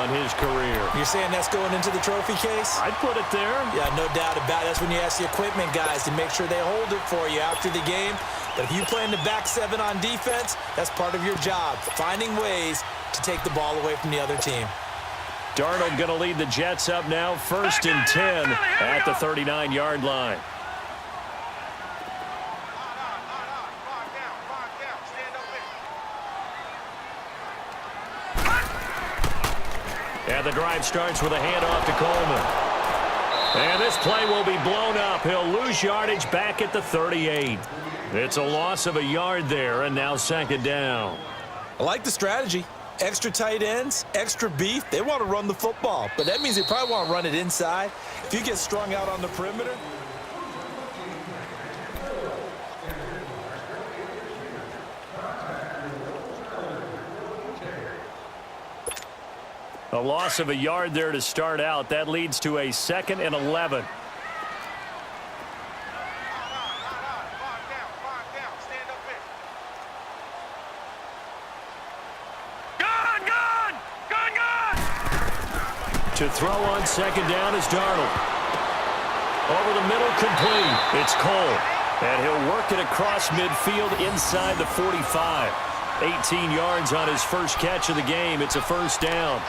on his career. You're saying that's going into the trophy case? I'd put it there. Yeah, no doubt about it. That's when you ask the equipment guys to make sure they hold it for you after the game. But if you play in the back seven on defense, that's part of your job, finding ways to take the ball away from the other team. Darnold going to lead the Jets up now, 1st and 10 at the 39-yard line. And the drive starts with a handoff to Coleman. And this play will be blown up. He'll lose yardage back at the 38. It's a loss of a yard there, and now 2nd down. I like the strategy. Extra tight ends, extra beef. They want to run the football, but that means they probably want to run it inside. If you get strung out on the perimeter. A loss of a yard there to start out. That leads to a 2nd and 11. To throw on 2nd down is Darnold. Over the middle, complete. It's Cole. And he'll work it across midfield inside the 45. 18 yards on his first catch of the game. It's a 1st down.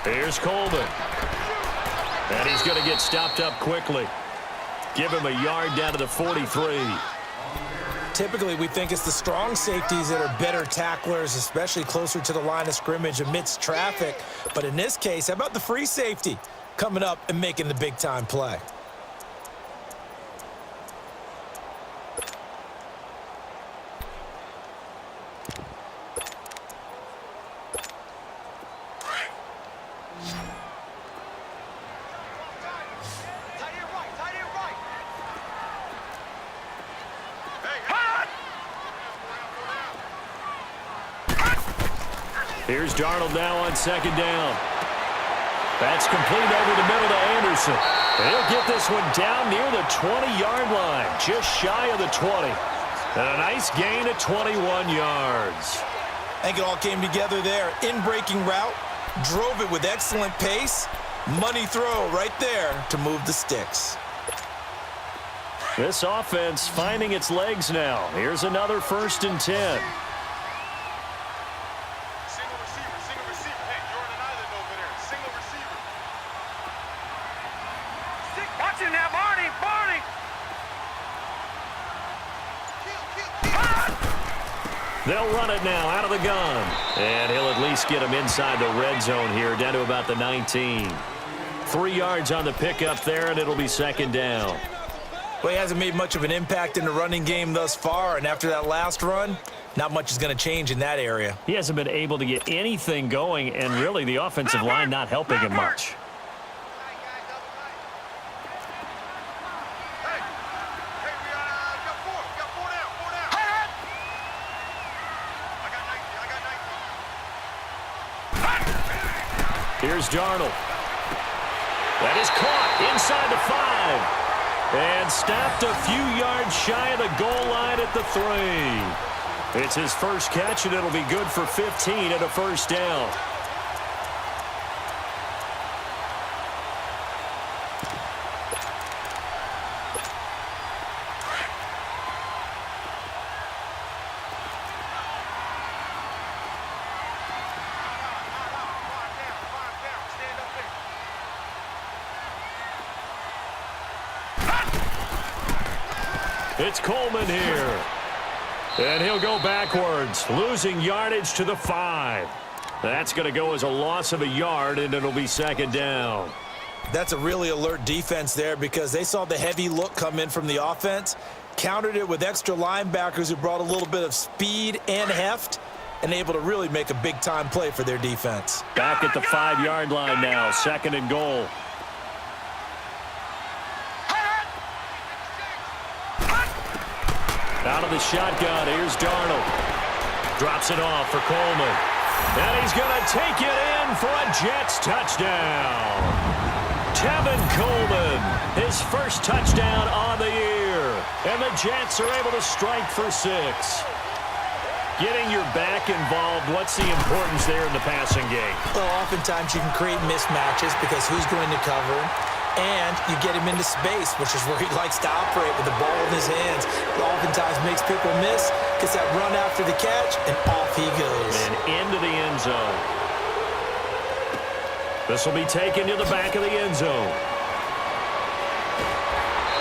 Here's Coleman. And he's going to get stopped up quickly. Give him a yard down to the 43. Typically, we think it's the strong safeties that are better tacklers, especially closer to the line of scrimmage amidst traffic. But in this case, how about the free safety coming up and making the big-time play? Here's Darnold now on 2nd down. That's complete over the middle to Anderson. He'll get this one down near the 20-yard line, just shy of the 20. And a nice gain of 21 yards. I think it all came together there. In-breaking route, drove it with excellent pace. Money throw right there to move the sticks. This offense finding its legs now. Here's another 1st and 10. They'll run it now out of the gun. And he'll at least get him inside the red zone here, down to about the 19. 3 yards on the pickup there, and it'll be 2nd down. Well, he hasn't made much of an impact in the running game thus far, and after that last run, not much is going to change in that area. He hasn't been able to get anything going, and really the offensive line not helping him much. Here's Darnold. That is caught inside the 5. And stopped a few yards shy of the goal line at the 3. It's his first catch, and it'll be good for 15 at a 1st down. It's Coleman here. And he'll go backwards, losing yardage to the 5. That's going to go as a loss of a yard, and it'll be 2nd down. That's a really alert defense there because they saw the heavy look come in from the offense, countered it with extra linebackers who brought a little bit of speed and heft, and able to really make a big-time play for their defense. Back at the 5-yard line now, 2nd and goal. Out of the shotgun, here's Darnold. Drops it off for Coleman. And he's going to take it in for a Jets touchdown. Tevin Coleman, his first touchdown on the year. And the Jets are able to strike for 6. Getting your back involved, what's the importance there in the passing game? Well, oftentimes you can create mismatches because who's going to cover him, and you get him into space, which is where he likes to operate with the ball in his hands. It oftentimes makes people miss, gets that run after the catch, and off he goes. And into the end zone. This will be taken to the back of the end zone.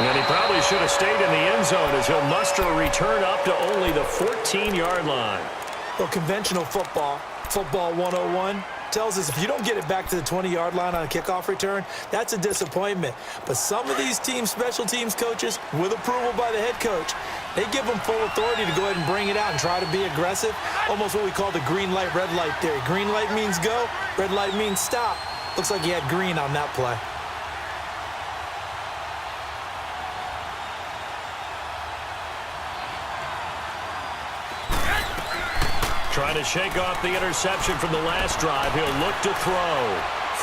And he probably should have stayed in the end zone as he'll muster a return up to only the 14-yard line. Well, conventional football 101, tells us if you don't get it back to the 20-yard line on a kickoff return, that's a disappointment. But some of these teams, special teams coaches, with approval by the head coach, they give them full authority to go ahead and bring it out and try to be aggressive, almost what we call the green light, red light theory. Green light means go, red light means stop. Looks like he had green on that play. Trying to shake off the interception from the last drive. He'll look to throw.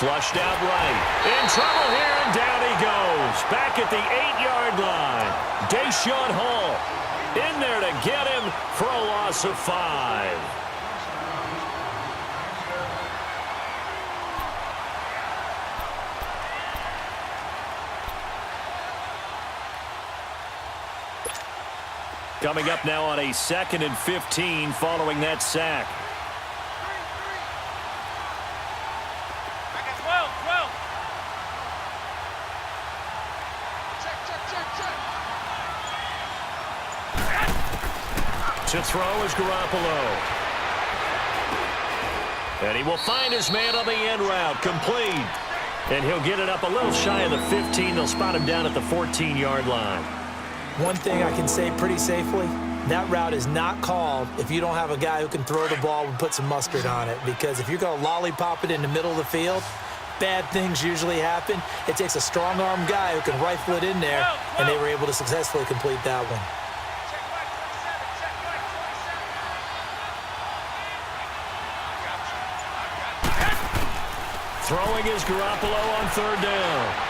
Flushed out right. In trouble here, and down he goes. Back at the 8-yard line. Deshaun Hall in there to get him for a loss of 5. Coming up now on a 2nd and 15 following that sack. To throw is Garoppolo. And he will find his man on the end route. Complete. And he'll get it up a little shy of the 15. They'll spot him down at the 14-yard line. One thing I can say pretty safely, that route is not called if you don't have a guy who can throw the ball and put some mustard on it. Because if you're going to lollipop it in the middle of the field, bad things usually happen. It takes a strong-arm guy who can rifle it in there, and they were able to successfully complete that one. Throwing is Garoppolo on 3rd down.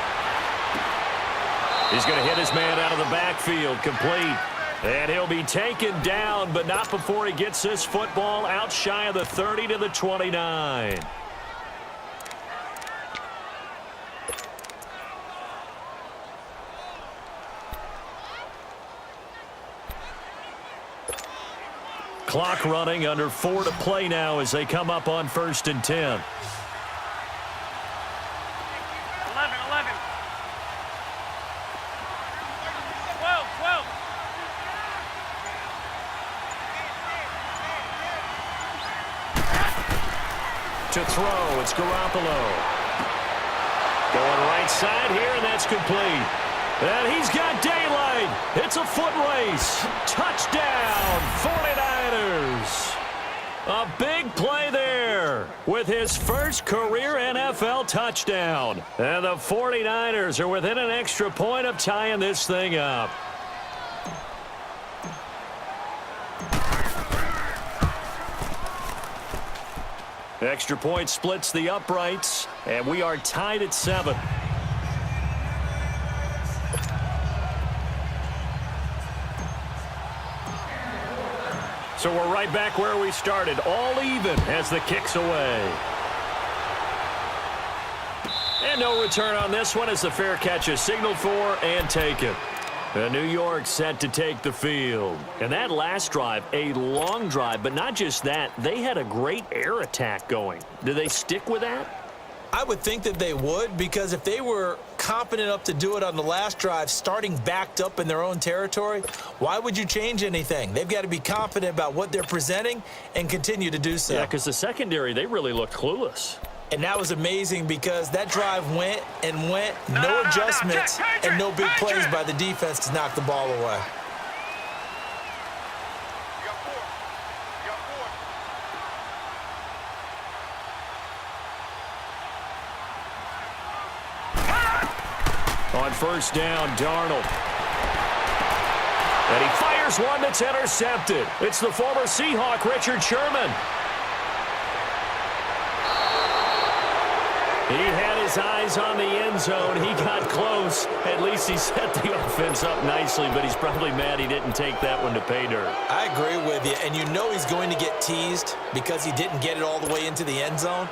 He's going to hit his man out of the backfield, complete. And he'll be taken down, but not before he gets this football out shy of the 30 to the 29. Clock running, under 4 to play now as they come up on 1st and 10. To throw, it's Garoppolo. Going right side here, and that's complete. And he's got daylight. It's a foot race. Touchdown, 49ers. A big play there with his first career NFL touchdown. And the 49ers are within an extra point of tying this thing up. Extra point splits the uprights, and we are tied at 7. So we're right back where we started, all even as the kick's away. And no return on this one as the fair catch is signaled for and taken. New York set to take the field. And that last drive, a long drive, but not just that. They had a great air attack going. Do they stick with that? I would think that they would, because if they were confident enough to do it on the last drive, starting backed up in their own territory, why would you change anything? They've got to be confident about what they're presenting and continue to do so. Yeah, because the secondary, they really looked clueless. And that was amazing because that drive went and went, no adjustments, and no big plays by the defense to knock the ball away. On 1st down, Darnold. And he fires one that's intercepted. It's the former Seahawk, Richard Sherman. He had his eyes on the end zone. He got close. At least he set the offense up nicely, but he's probably mad he didn't take that one to pay dirt. I agree with you, and you know he's going to get teased because he didn't get it all the way into the end zone.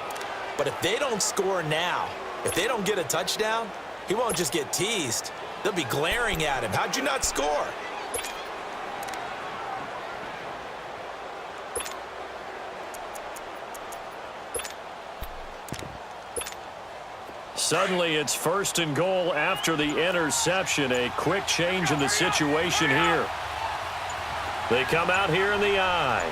But if they don't score now, if they don't get a touchdown, he won't just get teased. They'll be glaring at him. How'd you not score? Suddenly, it's 1st and goal after the interception. A quick change in the situation here. They come out here in the I.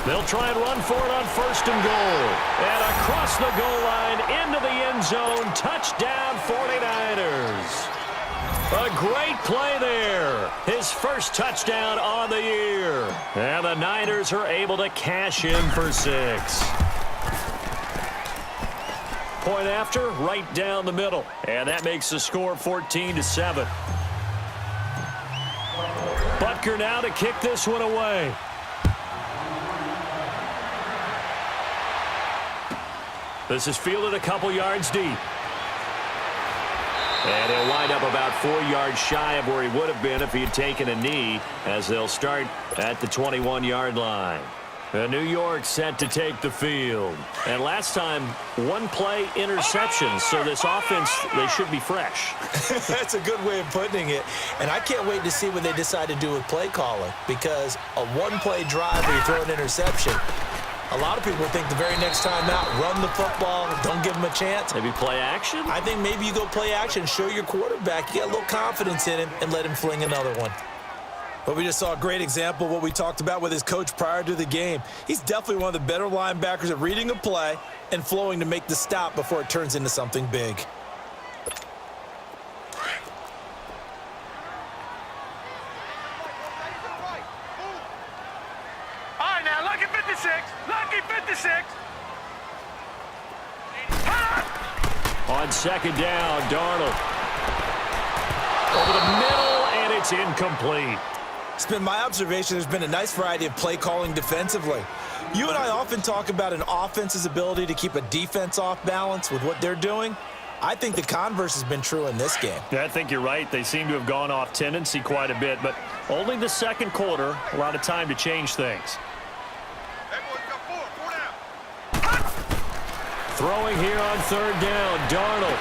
They'll try and run for it on 1st and goal. And across the goal line into the end zone. Touchdown 49ers. A great play there. His first touchdown on the year. And the Niners are able to cash in for 6. Point after, right down the middle. And that makes the score 14-7. Butker now to kick this one away. This is fielded a couple yards deep. And he'll wind up about 4 yards shy of where he would have been if he had taken a knee, as they'll start at the 21-yard line. New York set to take the field. And last time, 1 play interception, so this offense, they should be fresh. That's a good way of putting it. And I can't wait to see what they decide to do with play calling, because a 1-play drive where you throw an interception, a lot of people think the very next time out, run the football, don't give him a chance. Maybe play action? I think maybe you go play action, show your quarterback, you get a little confidence in him, and let him fling another one. But we just saw a great example of what we talked about with his coach prior to the game. He's definitely one of the better linebackers at reading a play and flowing to make the stop before it turns into something big. All right, now, lucky 56. Lucky 56. On 2nd down, Darnold. Over the middle, and it's incomplete. It's been my observation there's been a nice variety of play calling defensively. You and I often talk about an offense's ability to keep a defense off balance with what they're doing. I think the converse has been true in this game. Yeah, I think you're right. They seem to have gone off tendency quite a bit, but only the 2nd quarter, a lot of time to change things. Throwing here on 3rd down, Darnold.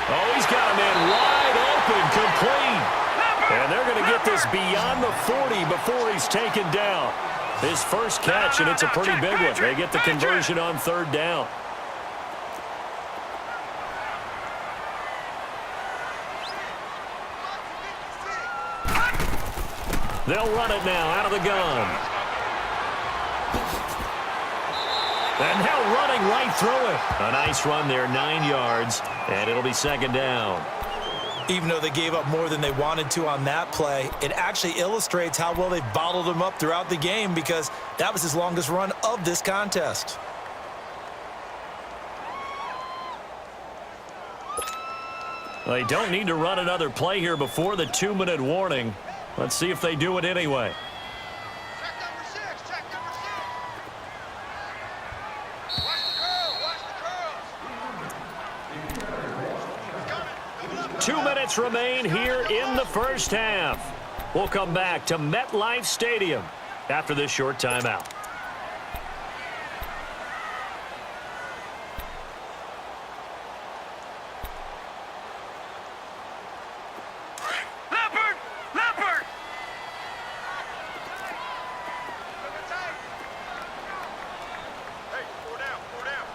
Oh, he's got a man wide open, complete. And they're going to get this beyond the 40 before he's taken down. His first catch, and it's a pretty big one. They get the conversion on 3rd down. They'll run it now out of the gun. And now running right through it. A nice run there, 9 yards, and it'll be 2nd down. Even though they gave up more than they wanted to on that play, it actually illustrates how well they bottled him up throughout the game, because that was his longest run of this contest. They don't need to run another play here before the 2-minute warning. Let's see if they do it anyway. Check number 6. Watch the curl. Watch the curls. 2 minutes remain here in the first half. We'll come back to MetLife Stadium after this short timeout. Leopard! Hey, 4 down.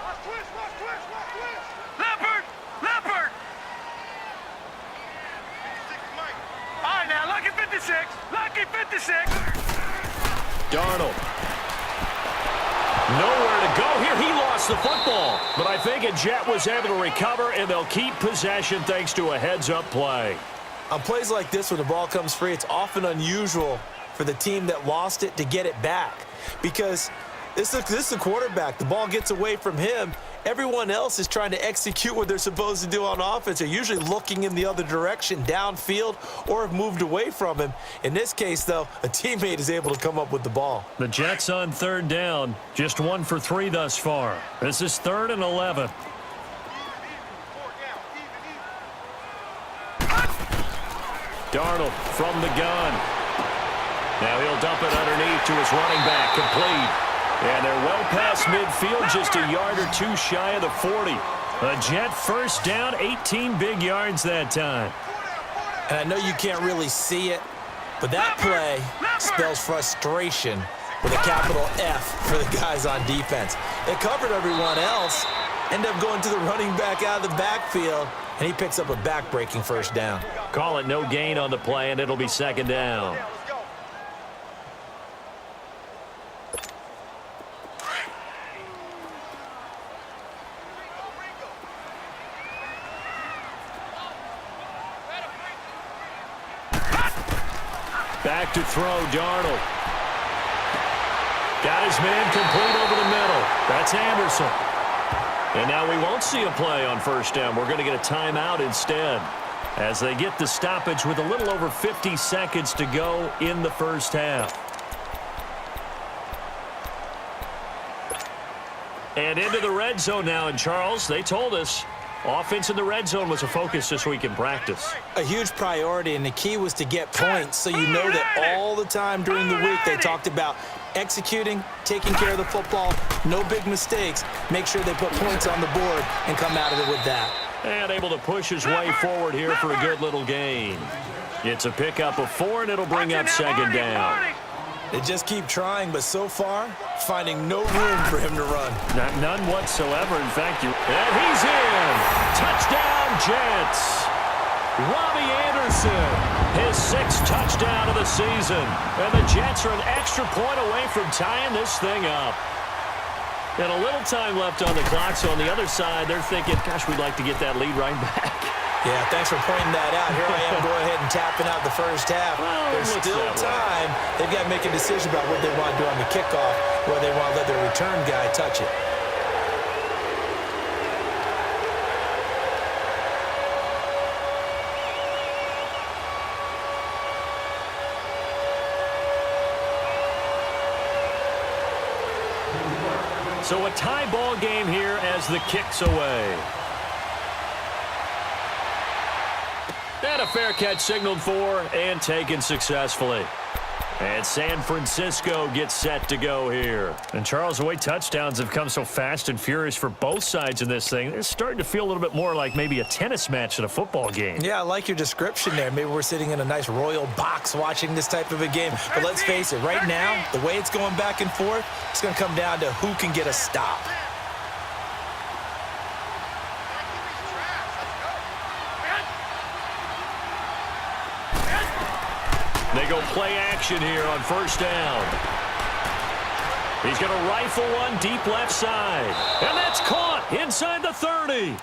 Watch twist. Leopard! 56 Mike. All right, now, lucky 56. Lucky 56. Darnold. Nowhere to go here. He lost the football. But I think a Jet was able to recover, and they'll keep possession thanks to a heads-up play. On plays like this where the ball comes free, it's often unusual for the team that lost it to get it back, because this is a quarterback. The ball gets away from him, Everyone else is trying to execute what they're supposed to do on offense. They're usually looking in the other direction, downfield, or have moved away from him. In this case, though, a teammate is able to come up with the ball. The Jets on third down, just 1 for 3 thus far. This is 3rd and 11. Darnold from the gun. Now he'll dump it underneath to his running back, complete. And they're well past midfield, just a yard or two shy of the 40. A Jet first down, 18 big yards that time. And I know you can't really see it, but that play spells frustration with a capital F for the guys on defense. They covered everyone else, end up going to the running back out of the backfield, and he picks up a back-breaking first down. Call it no gain on the play, and it'll be 2nd down. Back to throw, Darnold. Got his man complete over the middle. That's Anderson. And now we won't see a play on first down. We're going to get a timeout instead as they get the stoppage with a little over 50 seconds to go in the first half. And into the red zone now. And, Charles, they told us offense in the red zone was a focus this week in practice. A huge priority, and the key was to get points, so you know that all the time during the week they talked about executing, taking care of the football, no big mistakes, make sure they put points on the board and come out of it with that. And able to push his way forward here for a good little gain. It's a pickup of 4, and it'll bring up 2nd down. They just keep trying, but so far, finding no room for him to run. None whatsoever. In fact, and he's in. Touchdown, Jets. Robbie Anderson, his 6th touchdown of the season. And the Jets are an extra point away from tying this thing up. And a little time left on the clock, so on the other side, they're thinking, gosh, we'd like to get that lead right back. Yeah, thanks for pointing that out. Here I am going ahead and tapping out the first half. Well, there's still time. They've got to make a decision about what they want to do on the kickoff, whether they want to let their return guy touch it. So a tie ball game here as the kick's away. And a fair catch signaled for and taken successfully. And San Francisco gets set to go here. And, Charles, the way touchdowns have come so fast and furious for both sides in this thing, it's starting to feel a little bit more like maybe a tennis match than a football game. Yeah, I like your description there. Maybe we're sitting in a nice royal box watching this type of a game. But let's face it, right now, the way it's going back and forth, it's going to come down to who can get a stop. They go play action here on first down. He's going to rifle one deep left side. And that's caught inside the 30.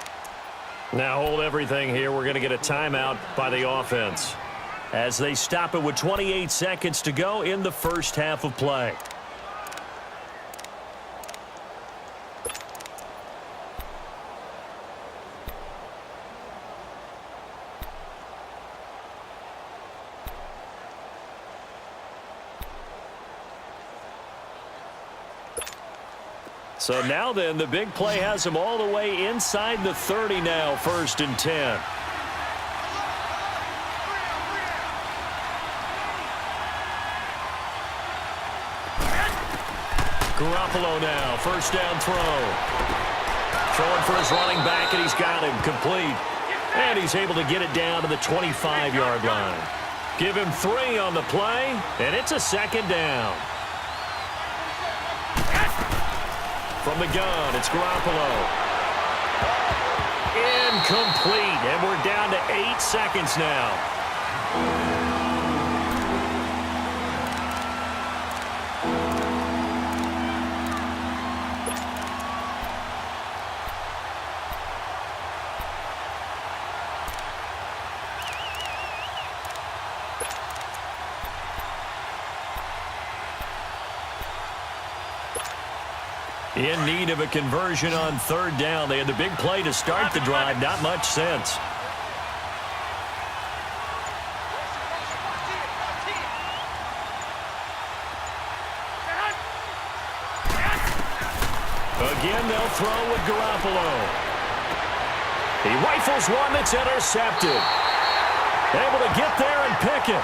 Now hold everything here. We're going to get a timeout by the offense as they stop it with 28 seconds to go in the first half of play. So now then, the big play has him all the way inside the 30 now, 1st and 10. Garoppolo now, first down throw. Throwing for his running back, and he's got him complete. And he's able to get it down to the 25-yard line. Give him 3 on the play, and it's a 2nd down. From the gun, it's Garoppolo. Incomplete, and we're down to 8 seconds now. In need of a conversion on third down. They had the big play to start the drive. Not much sense. Again, they'll throw with Garoppolo. He rifles one that's intercepted. Able to get there and pick it.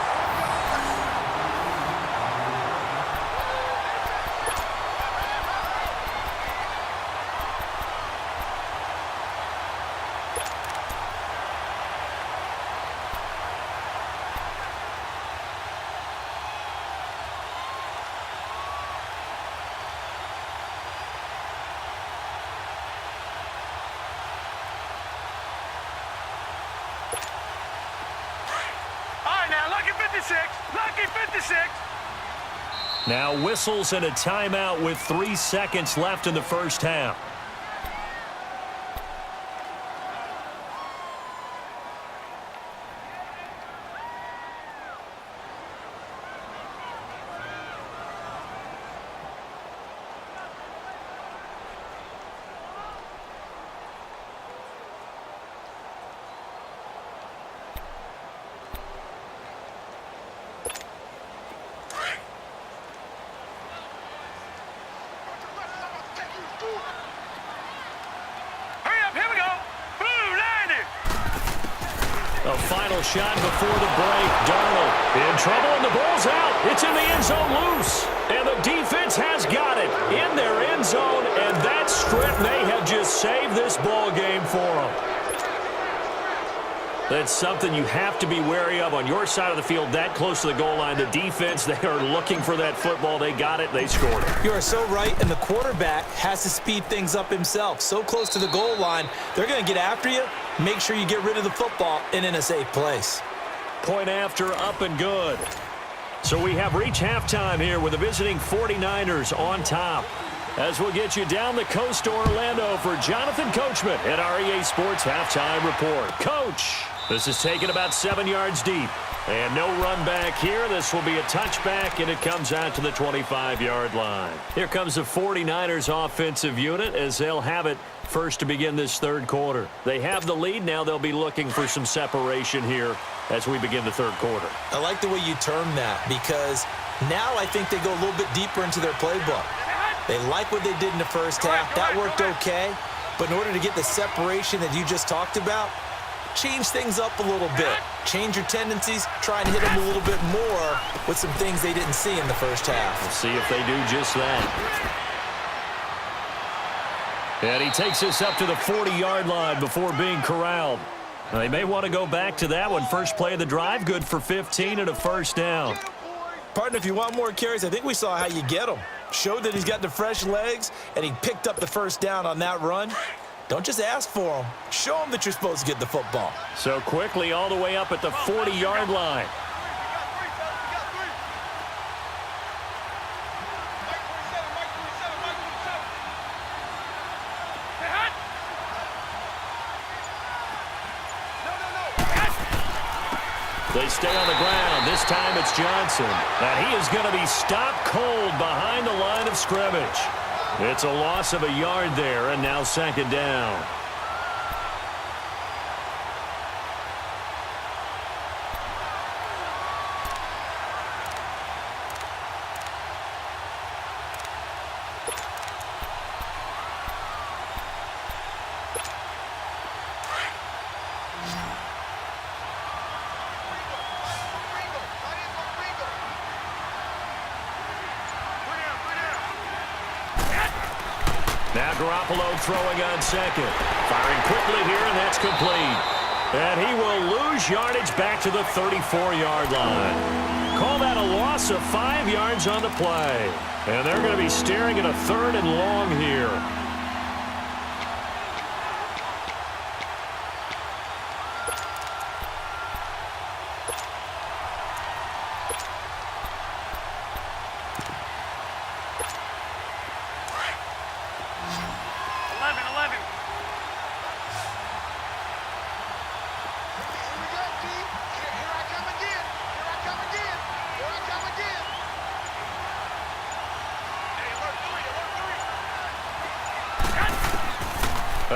Lucky 56. Now whistles and a timeout with 3 seconds left in the first half. A final shot before the break. Darnold in trouble, and the ball's out. It's in the end zone loose. And the defense has got it in their end zone, and that strip may have just saved this ball game for them. That's something you have to be wary of on your side of the field, that close to the goal line. The defense, they are looking for that football. They got it. They scored it. You are so right, and the quarterback has to speed things up himself. So close to the goal line, they're going to get after you. Make sure you get rid of the football and in a safe place. Point after, up and good. So we have reached halftime here with the visiting 49ers on top. As we'll get you down the coast to Orlando for Jonathan Coachman at our EA Sports Halftime Report. Coach, this is taken about 7 yards deep. And no run back here. This will be a touchback, and it comes out to the 25-yard line. Here comes the 49ers offensive unit as they'll have it first to begin this third quarter. They have the lead. Now they'll be looking for some separation here as we begin the third quarter. I like the way you term that, because now I think they go a little bit deeper into their playbook. They like what they did in the first half. That worked okay. But in order to get the separation that you just talked about, change things up a little bit. Change your tendencies. Try and hit them a little bit more with some things they didn't see in the first half. We'll see if they do just that. And he takes us up to the 40-yard line before being corralled. Now, they may want to go back to that one. First play of the drive, good for 15 and a first down. Partner, if you want more carries, I think we saw how you get them. Showed that he's got the fresh legs, and he picked up the first down on that run. Don't just ask for them. Show them that you're supposed to get the football. So quickly all the way up at the 40-yard line. They stay on the ground. This time it's Johnson. And he is going to be stopped cold behind the line of scrimmage. It's a loss of a yard there, and now second down. Now Garoppolo throwing on second. Firing quickly here, and that's complete. And he will lose yardage back to the 34-yard line. Call that a loss of 5 yards on the play. And they're going to be staring at a third and long here.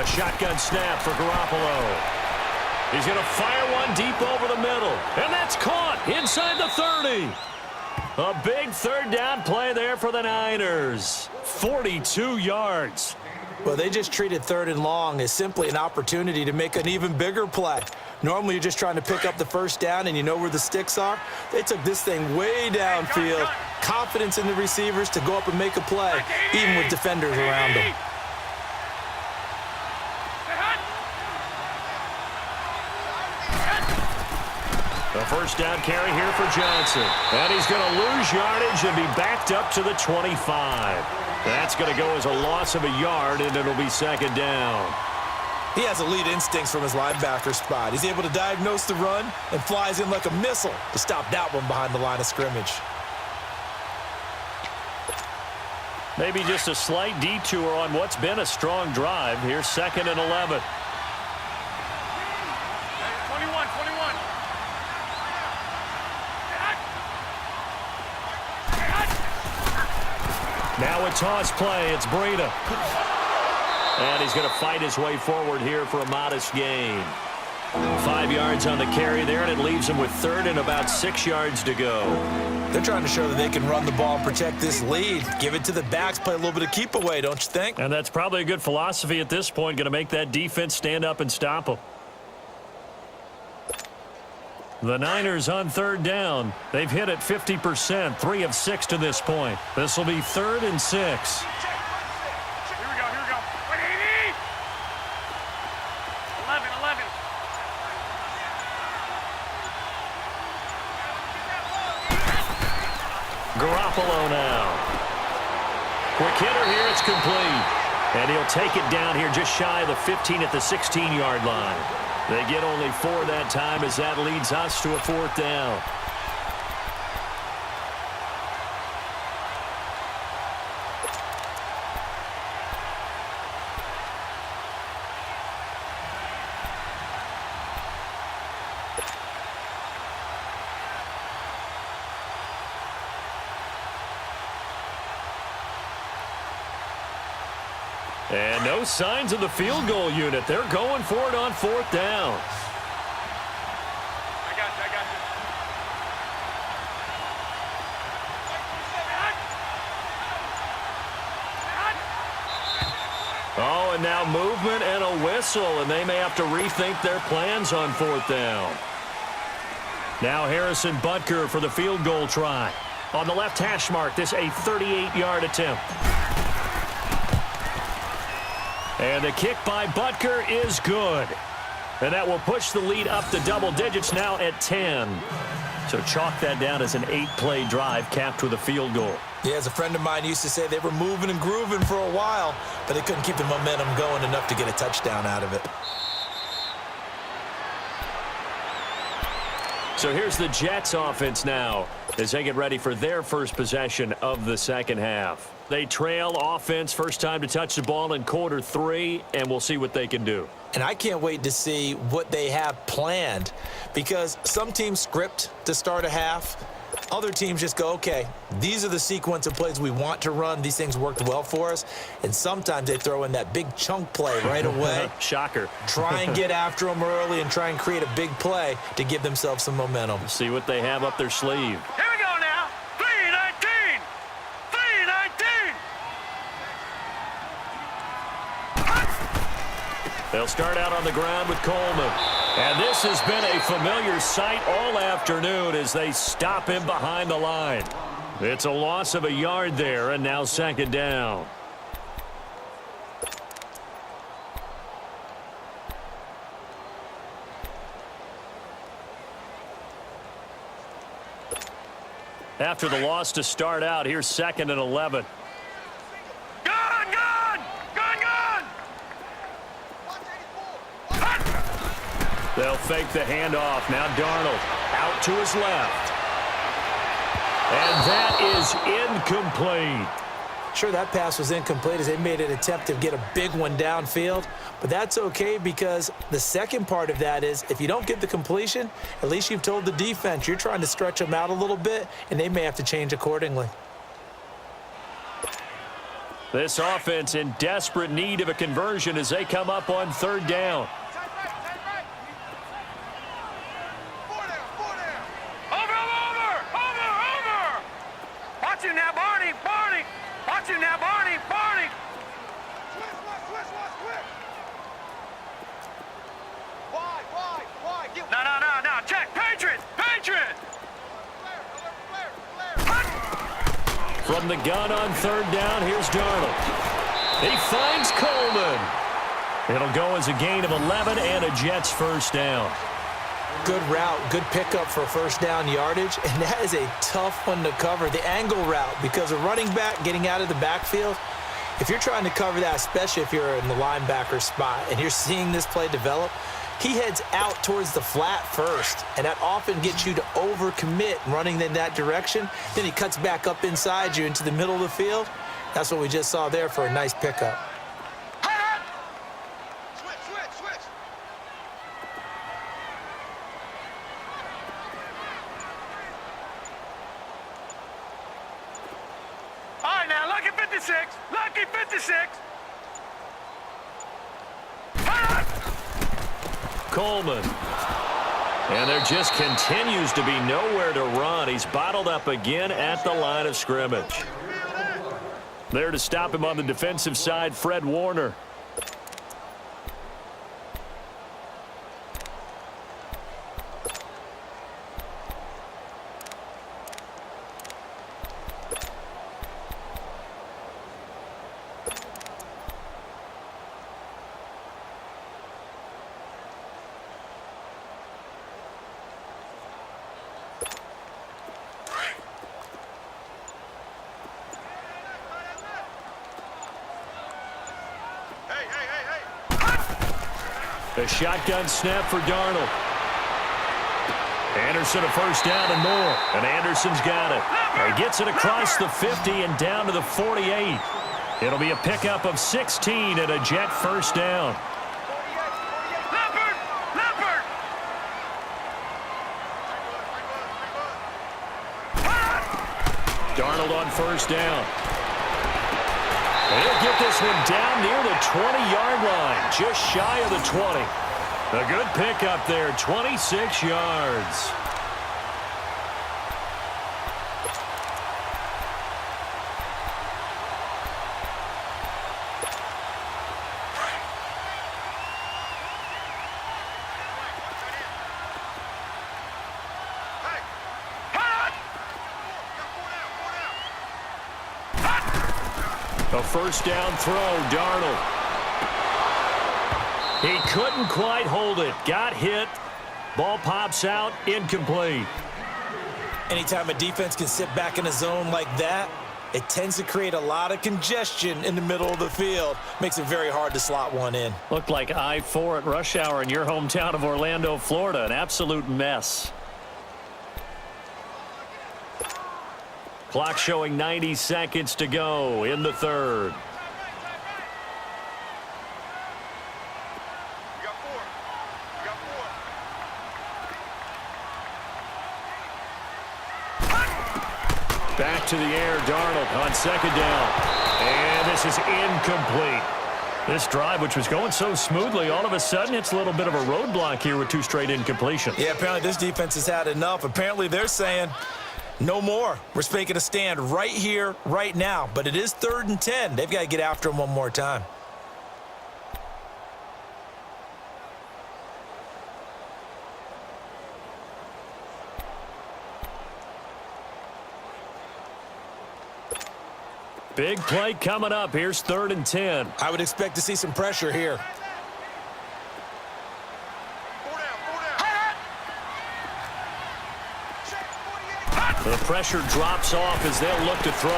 A shotgun snap for Garoppolo. He's going to fire one deep over the middle. And that's caught inside the 30. A big third down play there for the Niners. 42 yards. Well, they just treated 3rd and long as simply an opportunity to make an even bigger play. Normally, you're just trying to pick up the first down and you know where the sticks are. They took this thing way downfield. Confidence in the receivers to go up and make a play, even with defenders around them. The first down carry here for Johnson. And he's going to lose yardage and be backed up to the 25. That's going to go as a loss of a yard, and it'll be 2nd down. He has elite instincts from his linebacker spot. He's able to diagnose the run and flies in like a missile to stop that one behind the line of scrimmage. Maybe just a slight detour on what's been a strong drive. Here's 2nd and 11. 21. Now a toss play. It's Breida. And he's going to fight his way forward here for a modest gain. 5 yards on the carry there, and it leaves him with 3rd and about 6 yards to go. They're trying to show that they can run the ball and protect this lead. Give it to the backs, play a little bit of keep away, don't you think? And that's probably a good philosophy at this point, going to make that defense stand up and stop them. The Niners on 3rd down. They've hit it 50%, 3 of 6 to this point. This will be 3rd and 6. Here we go. 180. 11. Garoppolo now. Quick hitter here, it's complete. And he'll take it down here just shy of the 15 at the 16-yard line. They get only 4 that time as that leads us to a 4th down. And no signs of the field goal unit. They're going for it on 4th down. I got you. Oh, and now movement and a whistle, and they may have to rethink their plans on 4th down. Now Harrison Butker for the field goal try. On the left hash mark, this a 38-yard attempt. And the kick by Butker is good. And that will push the lead up to double digits now at 10. So chalk that down as an 8-play drive capped with a field goal. Yeah, as a friend of mine used to say, they were moving and grooving for a while, but they couldn't keep the momentum going enough to get a touchdown out of it. So here's the Jets offense now as they get ready for their first possession of the 2nd half. They trail offense, first time to touch the ball in quarter 3, and we'll see what they can do. And I can't wait to see what they have planned, because some teams script to start a half. Other teams just go, okay, these are the sequence of plays we want to run. These things worked well for us. And sometimes they throw in that big chunk play right away. Shocker. Try and get after them early and try and create a big play to give themselves some momentum. See what they have up their sleeve. Here we go now. 3-19. 3-19. They'll start out on the ground with Coleman. And this has been a familiar sight all afternoon as they stop him behind the line. It's a loss of a yard there, and now 2nd down. After the loss to start out, here's 2nd and 11. They'll fake the handoff. Now Darnold out to his left. And that is incomplete. Sure, that pass was incomplete as they made an attempt to get a big one downfield, but that's okay because the second part of that is if you don't get the completion, at least you've told the defense you're trying to stretch them out a little bit, and they may have to change accordingly. This offense in desperate need of a conversion as they come up on third down. Watch him now, Barney! Watch him now, Barney! Switch! Wide! No! Check! Patriot! From the gun on third down, here's Darnold. He finds Coleman. It'll go as a gain of 11 and a Jets first down. Good route, good pickup for first down yardage, and that is a tough one to cover, the angle route, because a running back getting out of the backfield, if you're trying to cover that, especially if you're in the linebacker spot and you're seeing this play develop, he heads out towards the flat first, and that often gets you to overcommit running in that direction. Then he cuts back up inside you into the middle of the field. That's what we just saw there for a nice pickup. Switch! All right, now, lucky 56! Coleman. And there just continues to be nowhere to run. He's bottled up again at the line of scrimmage. There to stop him on the defensive side, Fred Warner. A shotgun snap for Darnold. Anderson a first down and more. And Anderson's got it. He gets it across the 50 and down to the 48. It'll be a pickup of 16 and a Jet first down. Leopard! Darnold on first down. He'll get this one down near the 20-yard line, just shy of the 20. A good pickup there, 26 yards. A first down throw, Darnold. He couldn't quite hold it. Got hit. Ball pops out, incomplete. Anytime a defense can sit back in a zone like that, it tends to create a lot of congestion in the middle of the field. Makes it very hard to slot one in. Looked like I-4 at rush hour in your hometown of Orlando, Florida. An absolute mess. Clock showing 90 seconds to go in the third. Back to the air, Darnold on second down. And this is incomplete. This drive, which was going so smoothly, all of a sudden it's a little bit of a roadblock here with two straight incompletions. Yeah, apparently this defense has had enough. Apparently they're saying, no more. We're making a stand right here, right now. But it is 3rd and 10. They've got to get after him one more time. Big play coming up. Here's 3rd and 10. I would expect to see some pressure here. The pressure drops off as they'll look to throw.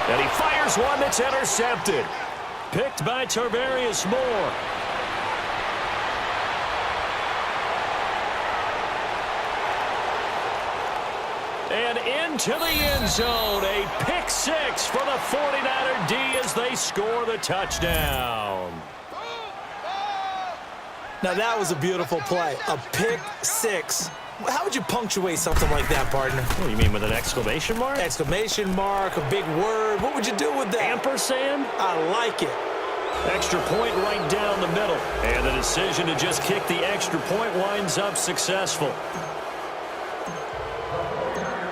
And he fires one that's intercepted. Picked by Tarvarius Moore. And into the end zone. A pick six for the 49er D as they score the touchdown. Now that was a beautiful play. A pick six How would you punctuate something like that, partner? What do you mean, with an exclamation mark? Exclamation mark, a big word. What would you do with that? Ampersand? I like it. Extra point right down the middle. And the decision to just kick the extra point winds up successful.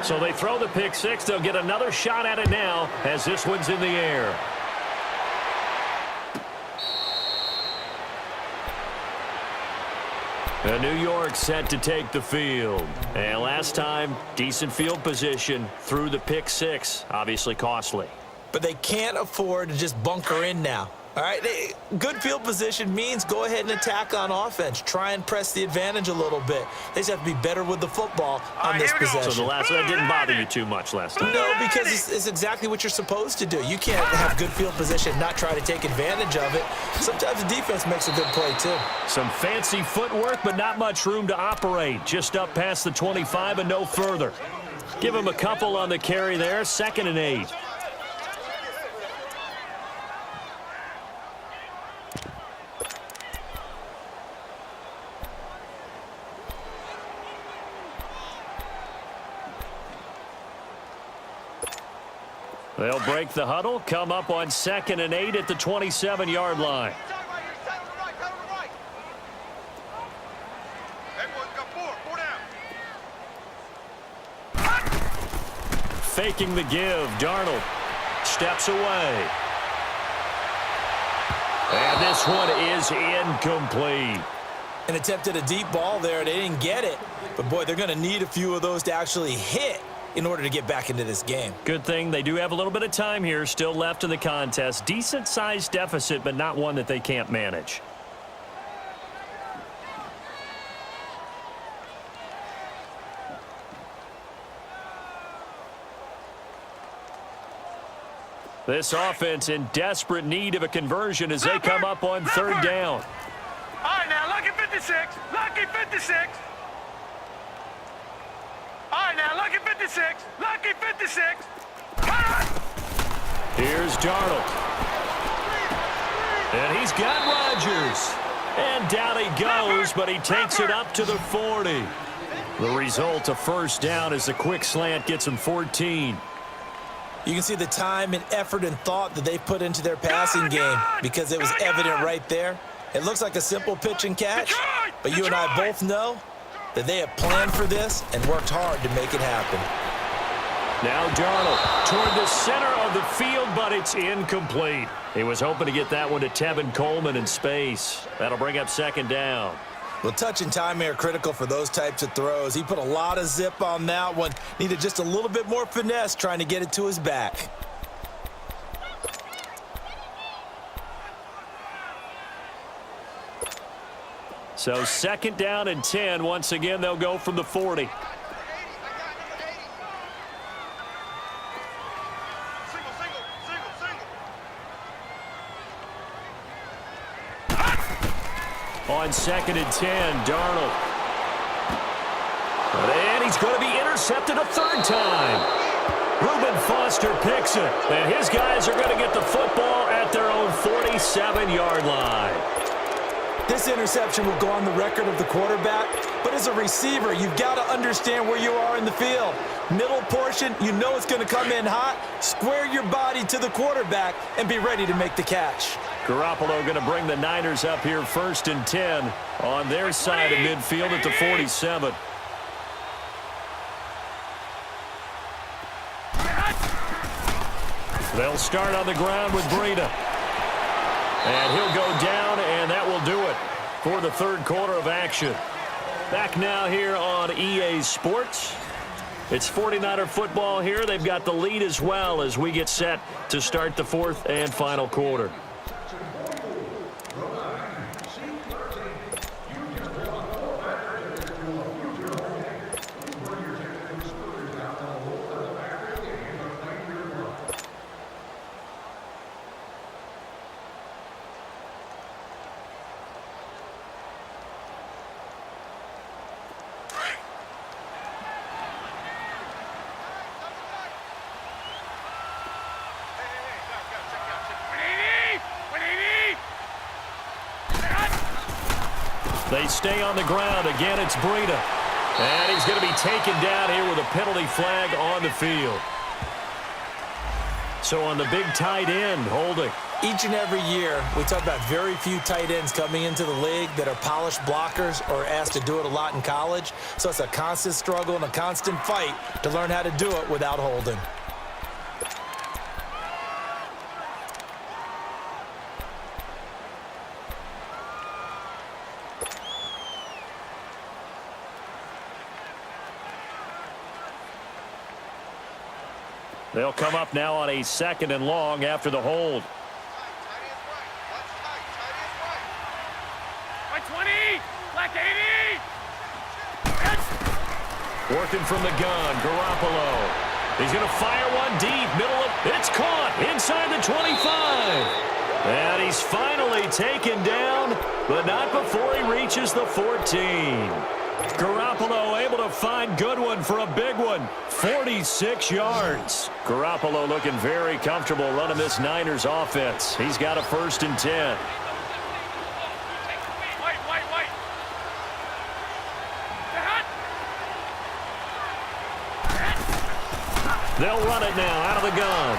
So they throw the pick six. They'll get another shot at it now as this one's in the air. And New York set to take the field. And last time, decent field position through the pick six. Obviously costly. But they can't afford to just bunker in now. All right, good field position means go ahead and attack on offense. Try and press the advantage a little bit. They just have to be better with the football on this possession. So that didn't bother you too much last time? No, because it's exactly what you're supposed to do. You can't have good field position, not try to take advantage of it. Sometimes the defense makes a good play, too. Some fancy footwork, but not much room to operate. Just up past the 25 and no further. Give him a couple on the carry there. 2nd and 8. They'll break the huddle, come up on 2nd and 8 at the 27-yard line. Faking the give, Darnold steps away. And this one is incomplete. And attempted a deep ball there. They didn't get it. But, boy, they're going to need a few of those to actually hit in order to get back into this game. Good thing they do have a little bit of time here still left in the contest. Decent-sized deficit, but not one that they can't manage. This offense in desperate need of a conversion as they come up on 3rd down. All right, now, lucky 56. Lucky 56. All right, now, lucky 56. Lucky 56. Here's Darnold. And he's got Rodgers. And down he goes, but he takes it up to the 40. The result, a 1st down as the quick slant gets him 14. You can see the time and effort and thought that they put into their passing game because it was evident right there. It looks like a simple pitch and catch, but you and I both know that they have planned for this and worked hard to make it happen. Now Darnold toward the center of the field, but it's incomplete. He was hoping to get that one to Tevin Coleman in space. That'll bring up 2nd down. Well, touch and time are critical for those types of throws. He put a lot of zip on that one. Needed just a little bit more finesse trying to get it to his back. So 2nd down and 10. Once again, they'll go from the 40. On 2nd and 10, Darnold. And he's going to be intercepted a 3rd time. Reuben Foster picks it. And his guys are going to get the football at their own 47-yard line. This interception will go on the record of the quarterback, but as a receiver, you've got to understand where you are in the field. Middle portion, you know it's going to come in hot. Square your body to the quarterback and be ready to make the catch. Garoppolo going to bring the Niners up here 1st and 10 on their side of midfield at the 47. They'll start on the ground with Breida. And he'll go down, and that will do it for the 3rd quarter of action. Back now here on EA Sports. It's 49er football here. They've got the lead as well as we get set to start the 4th and final quarter. They stay on the ground. Again, it's Breida. And he's going to be taken down here with a penalty flag on the field. So on the big tight end, holding. Each and every year, we talk about very few tight ends coming into the league that are polished blockers or asked to do it a lot in college. So it's a constant struggle and a constant fight to learn how to do it without holding. They'll come up now on a 2nd and long after the hold. Right 20, left 80. Working from the gun, Garoppolo. He's going to fire one deep, middle of, it's caught inside the 25. And he's finally taken down, but not before he reaches the 14. Garoppolo able to find Goodwin for a big one. 46 yards. Garoppolo looking very comfortable running this Niners offense. He's got a 1st and 10. They'll run it now out of the gun.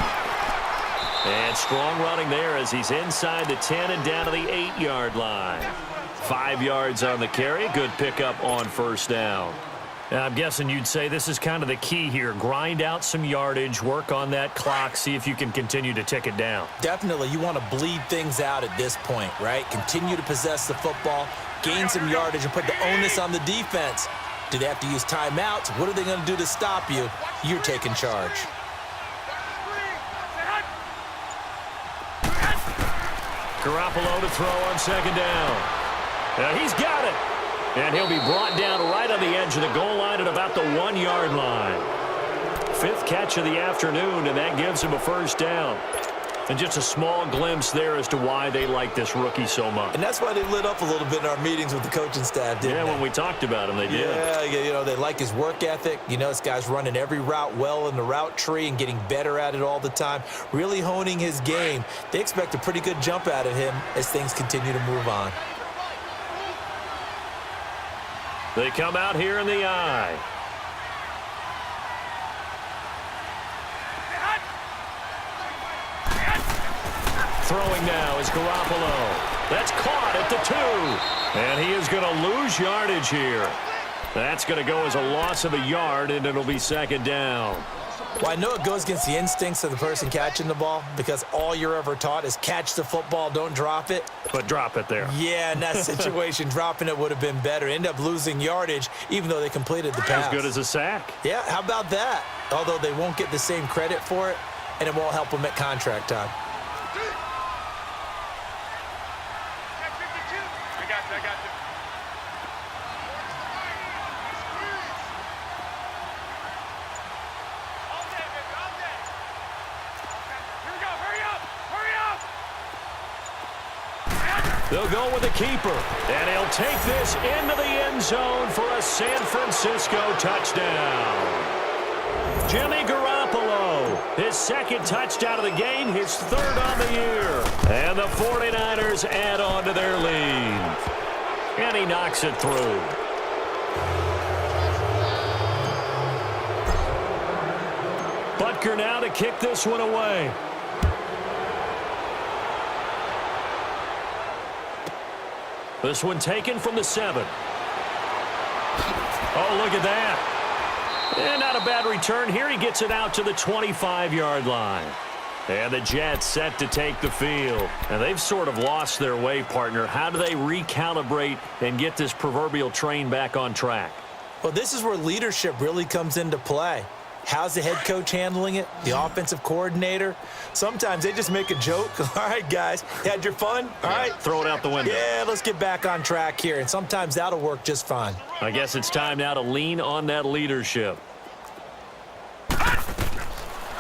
And strong running there as he's inside the 10 and down to the 8-yard line. 5 yards on the carry. Good pickup on 1st down. Now, I'm guessing you'd say this is kind of the key here. Grind out some yardage, work on that clock, see if you can continue to tick it down. Definitely, you want to bleed things out at this point, right? Continue to possess the football, gain some yardage, and put the onus on the defense. Do they have to use timeouts? What are they going to do to stop you? You're taking charge. Garoppolo to throw on 2nd down. Now he's got it. And he'll be brought down right on the edge of the goal line at about the 1-yard line. 5th catch of the afternoon, and that gives him a 1st down. And just a small glimpse there as to why they like this rookie so much. And that's why they lit up a little bit in our meetings with the coaching staff, didn't they? Yeah, when we talked about him, they did. Yeah, you know, they like his work ethic. You know, this guy's running every route well in the route tree and getting better at it all the time, really honing his game. They expect a pretty good jump out of him as things continue to move on. They come out here in the eye. Throwing now is Garoppolo. That's caught at the 2. And he is going to lose yardage here. That's going to go as a loss of a yard, and it'll be 2nd down. Well, I know it goes against the instincts of the person catching the ball because all you're ever taught is catch the football, don't drop it. But drop it there. Yeah, in that situation, dropping it would have been better. End up losing yardage even though they completed the pass. As good as a sack. Yeah, how about that? Although they won't get the same credit for it, and it won't help them at contract time. I got you. All day, baby, all day. Here we go, hurry up! They'll go with the keeper, and he'll take this into the end zone for a San Francisco touchdown. Jimmy Garoppolo, his 2nd touchdown of the game, his 3rd on the year. And the 49ers add on to their lead. And he knocks it through. Butker now to kick this one away. This one taken from the 7. Oh, look at that. And not a bad return here. He gets it out to the 25-yard line. And the Jets set to take the field. And they've sort of lost their way, partner. How do they recalibrate and get this proverbial train back on track? Well, this is where leadership really comes into play. How's the head coach handling it? The offensive coordinator? Sometimes they just make a joke. All right, guys, you had your fun? All right. Throw it out the window. Yeah, let's get back on track here. And sometimes that'll work just fine. I guess it's time now to lean on that leadership.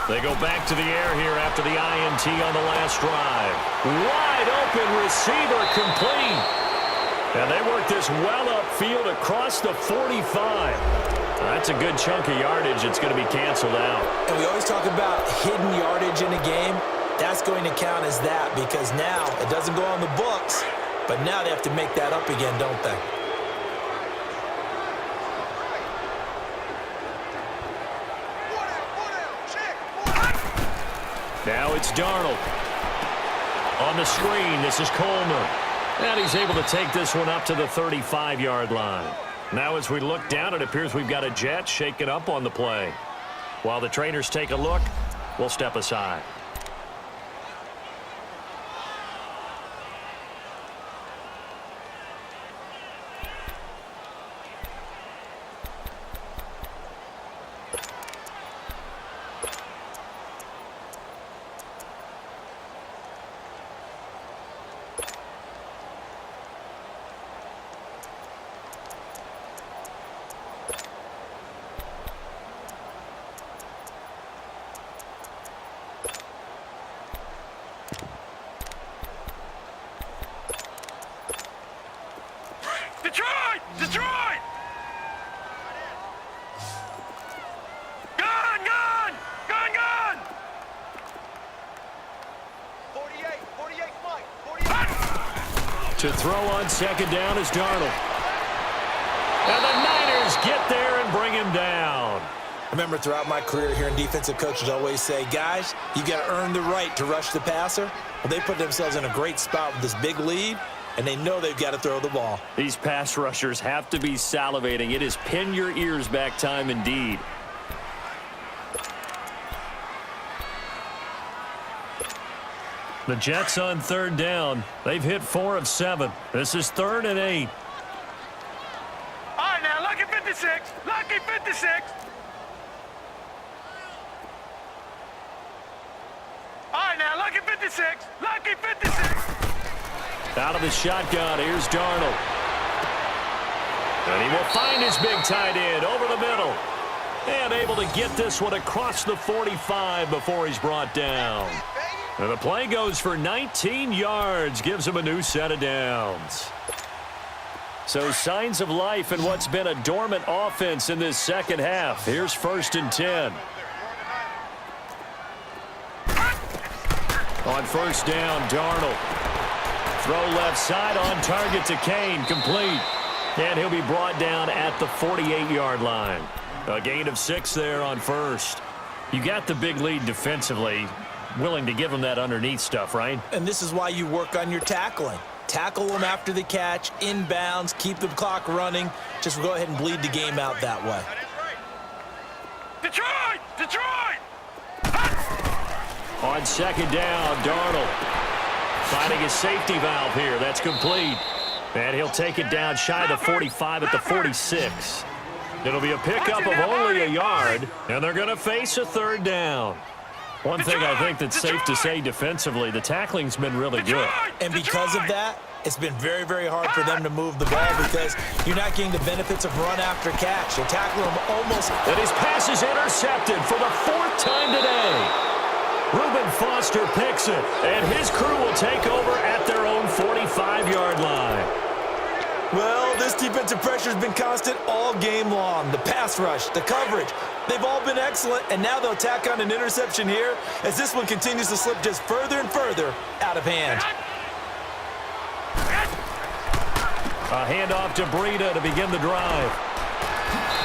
They go back to the air here after the INT on the last drive. Wide open receiver complete. And they work this well upfield across the 45. That's a good chunk of yardage. It's going to be canceled out. And we always talk about hidden yardage in a game. That's going to count as that because now it doesn't go on the books, but now they have to make that up again, don't they? Now it's Darnold. On the screen, this is Coleman. And he's able to take this one up to the 35-yard line. Now as we look down, it appears we've got a Jet shaken up on the play. While the trainers take a look, we'll step aside. Detroit! Detroit! Gun! Gun! Gun! Gun! 48, Mike, 48. To throw on second down is Darnold. And the Niners get there and bring him down. Remember, throughout my career, hearing defensive coaches always say, guys, you got to earn the right to rush the passer. Well, they put themselves in a great spot with this big lead, and they know they've got to throw the ball. These pass rushers have to be salivating. It is pin your ears back time indeed. The Jets on third down. They've hit 4 of 7. This is 3rd and 8. All right, now, lucky 56. Lucky 56. All right, now, lucky 56. Lucky 56. Out of the shotgun, here's Darnold. And he will find his big tight end over the middle. And able to get this one across the 45 before he's brought down. And the play goes for 19 yards, gives him a new set of downs. So signs of life in what's been a dormant offense in this second half. Here's 1st and 10. On first down, Darnold. Throw left side on target to Kane, complete. And he'll be brought down at the 48-yard line. A gain of 6 there on first. You got the big lead defensively. Willing to give him that underneath stuff, right? And this is why you work on your tackling. Tackle them after the catch, inbounds, keep the clock running. Just go ahead and bleed the game out that way. Detroit! Detroit! On second down, Darnold finding a safety valve here. That's complete. And he'll take it down shy of the 45 at the 46. It'll be a pickup of only a yard, and they're going to face a 3rd down. One thing I think that's safe to say defensively, the tackling's been really good. And because of that, it's been very, very hard for them to move the ball because you're not getting the benefits of run after catch. You're tackling them almost. And his pass is intercepted for the 4th time today. Reuben Foster picks it, and his crew will take over at their own 45-yard line. Well, this defensive pressure has been constant all game long. The pass rush, the coverage, they've all been excellent, and now they'll tack on an interception here as this one continues to slip just further and further out of hand. A handoff to Breida to begin the drive.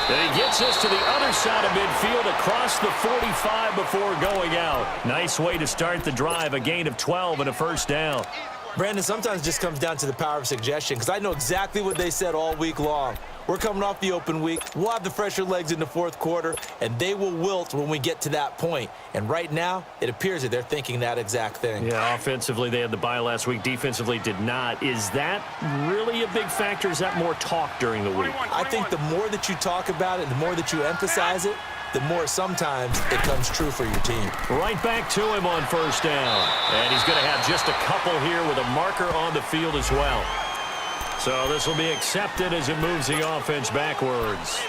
And he gets us to the other side of midfield across the 45 before going out. Nice way to start the drive, a gain of 12 and a 1st down. Brandon, sometimes it just comes down to the power of suggestion because I know exactly what they said all week long. We're coming off the open week. We'll have the fresher legs in the 4th quarter, and they will wilt when we get to that point. And right now, it appears that they're thinking that exact thing. Yeah, offensively, they had the bye last week. Defensively, did not. Is that really a big factor? Is that more talk during the week? I think the more that you talk about it, the more that you emphasize it, the more sometimes it comes true for your team. Right back to him on 1st down. And he's going to have just a couple here with a marker on the field as well. So this will be accepted as it moves the offense backwards.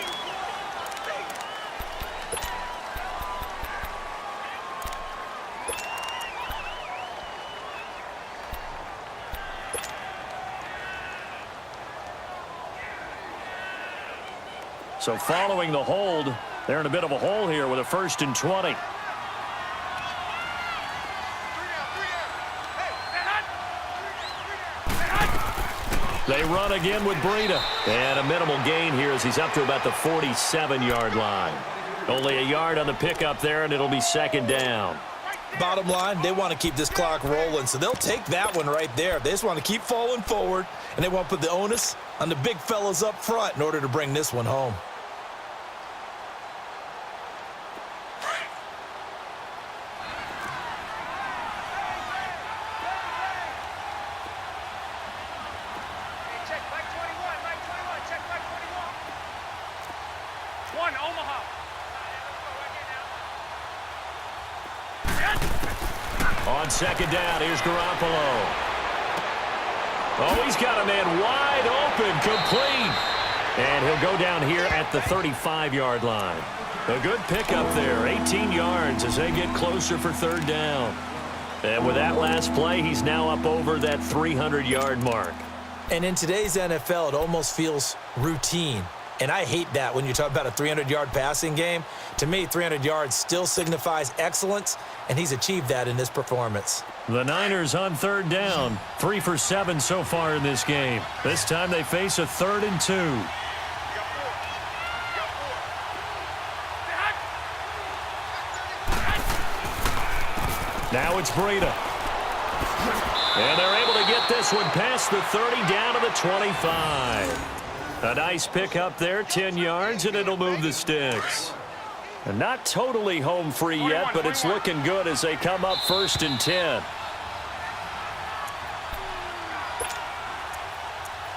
So following the hold, they're in a bit of a hole here with a 1st and 20. They run again with Breida. And a minimal gain here as he's up to about the 47-yard line. Only a yard on the pickup there, and it'll be 2nd down. Bottom line, they want to keep this clock rolling, so they'll take that one right there. They just want to keep falling forward, and they want to put the onus on the big fellas up front in order to bring this one home. Check back 21, check back 21. One, Omaha. On second down, here's Garoppolo. Oh, he's got a man wide open, complete. And he'll go down here at the 35-yard line. A good pickup there, 18 yards as they get closer for third down. And with that last play, he's now up over that 300-yard mark. And in today's NFL, it almost feels routine. And I hate that when you talk about a 300-yard passing game. To me, 300 yards still signifies excellence, and he's achieved that in this performance. The Niners on third down, 3 for 7 so far in this game. This time they face a 3rd and 2. Now it's Breida. And they're able to get this one past the 30 down to the 25. A nice pick up there, 10 yards, and it'll move the sticks. And not totally home free yet, but it's looking good as they come up 1st and 10.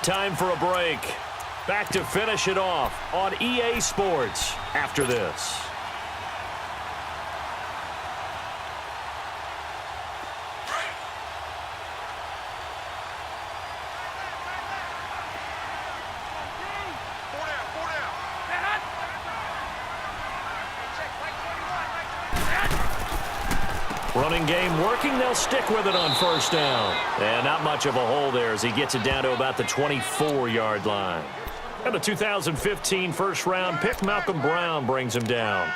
Time for a break. Back to finish it off on EA Sports after this. Running game working. They'll stick with it on 1st down. And not much of a hole there as he gets it down to about the 24-yard line. And the 2015 first-round pick, Malcolm Brown, brings him down.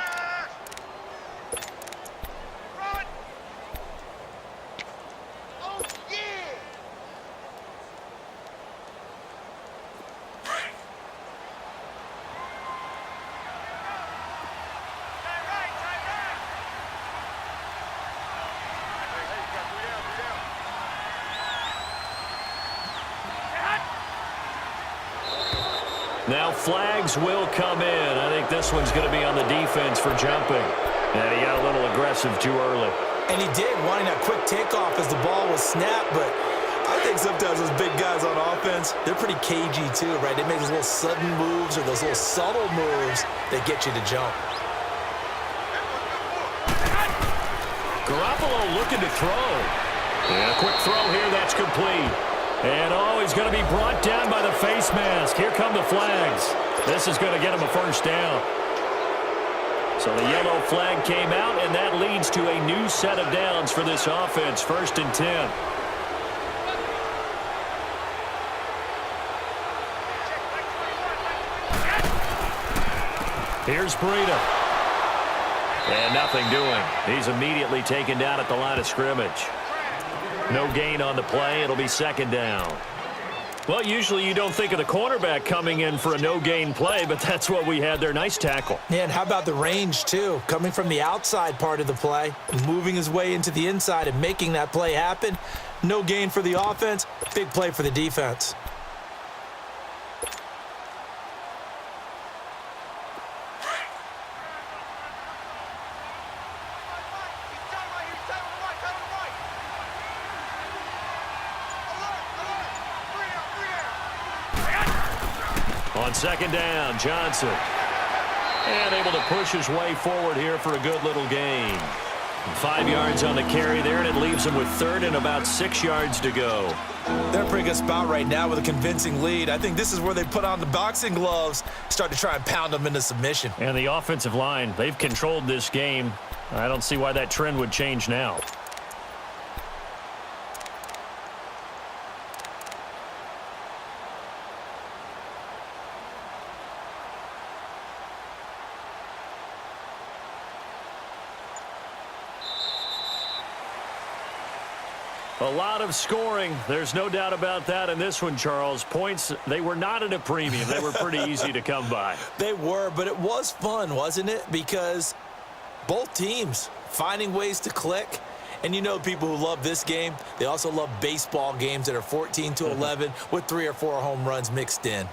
Now flags will come in. I think this one's going to be on the defense for jumping. And he got a little aggressive too early. And he did, wanting that quick takeoff as the ball was snapped, but I think sometimes those big guys on offense, they're pretty cagey too, right? They make those little sudden moves or those little subtle moves that get you to jump. Garoppolo looking to throw. And a quick throw here, that's complete. And, oh, he's going to be brought down by the face mask. Here come the flags. This is going to get him a 1st down. So the yellow flag came out, and that leads to a new set of downs for this offense, 1st and 10. Here's Breida. And nothing doing. He's immediately taken down at the line of scrimmage. No gain on the play. It'll be 2nd down. Well, usually you don't think of the cornerback coming in for a no-gain play, but that's what we had there. Nice tackle. Yeah, and how about the range, too? Coming from the outside part of the play, moving his way into the inside and making that play happen. No gain for the offense, big play for the defense. On 2nd down, Johnson. And able to push his way forward here for a good little gain. 5 yards on the carry there, and it leaves him with 3rd and about 6 yards to go. They're in a pretty good spot right now with a convincing lead. I think this is where they put on the boxing gloves, start to try and pound them into submission. And the offensive line, they've controlled this game. I don't see why that trend would change now. A lot of scoring. There's no doubt about that in this one, Charles. Points, they were not at a premium. They were pretty easy to come by. They were, but it was fun, wasn't it? Because both teams finding ways to click. And you know people who love this game, they also love baseball games that are 14-11 with 3 or 4 home runs mixed in.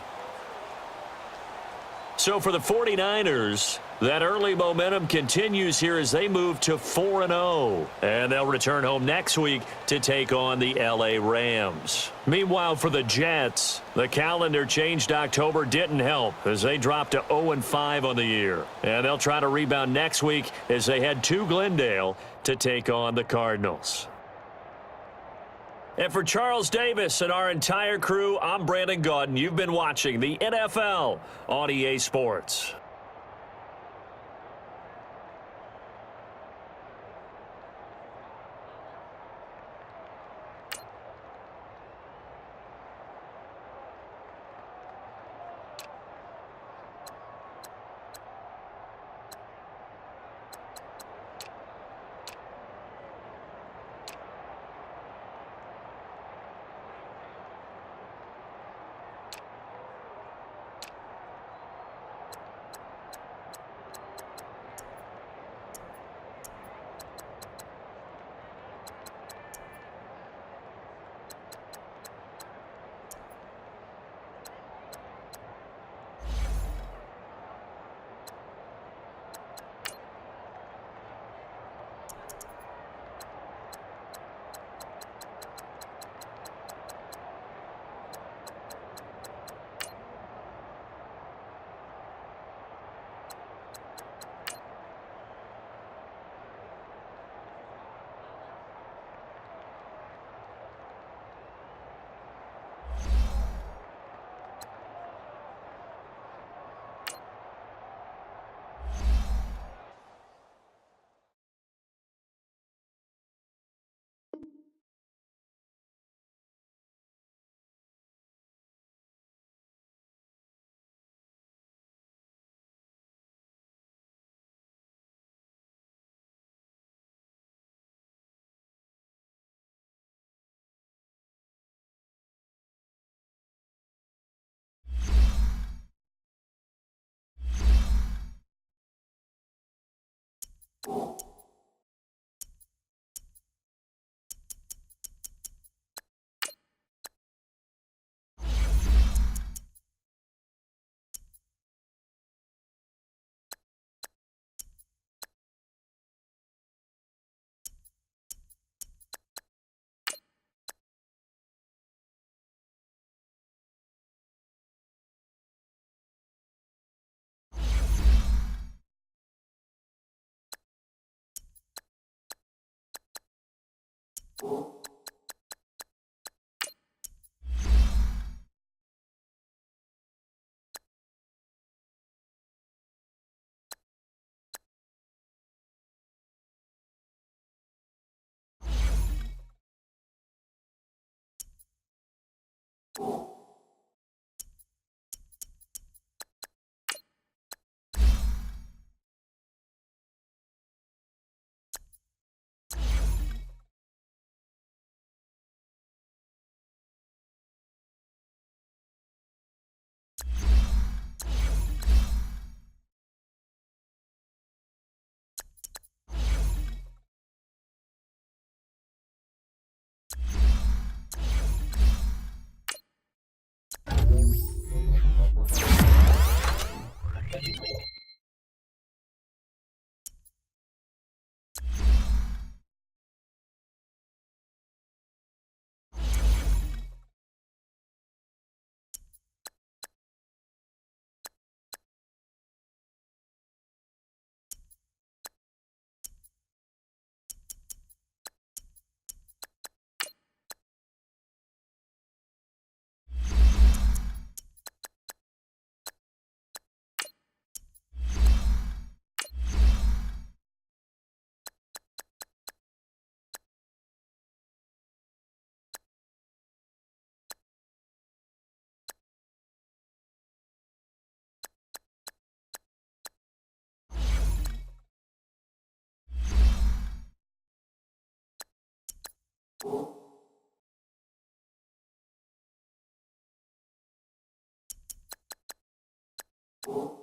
So for the 49ers, that early momentum continues here as they move to 4-0. And they'll return home next week to take on the L.A. Rams. Meanwhile, for the Jets, the calendar changed October didn't help as they dropped to 0-5 on the year. And they'll try to rebound next week as they head to Glendale to take on the Cardinals. And for Charles Davis and our entire crew, I'm Brandon Gaudin. You've been watching the NFL on EA Sports. You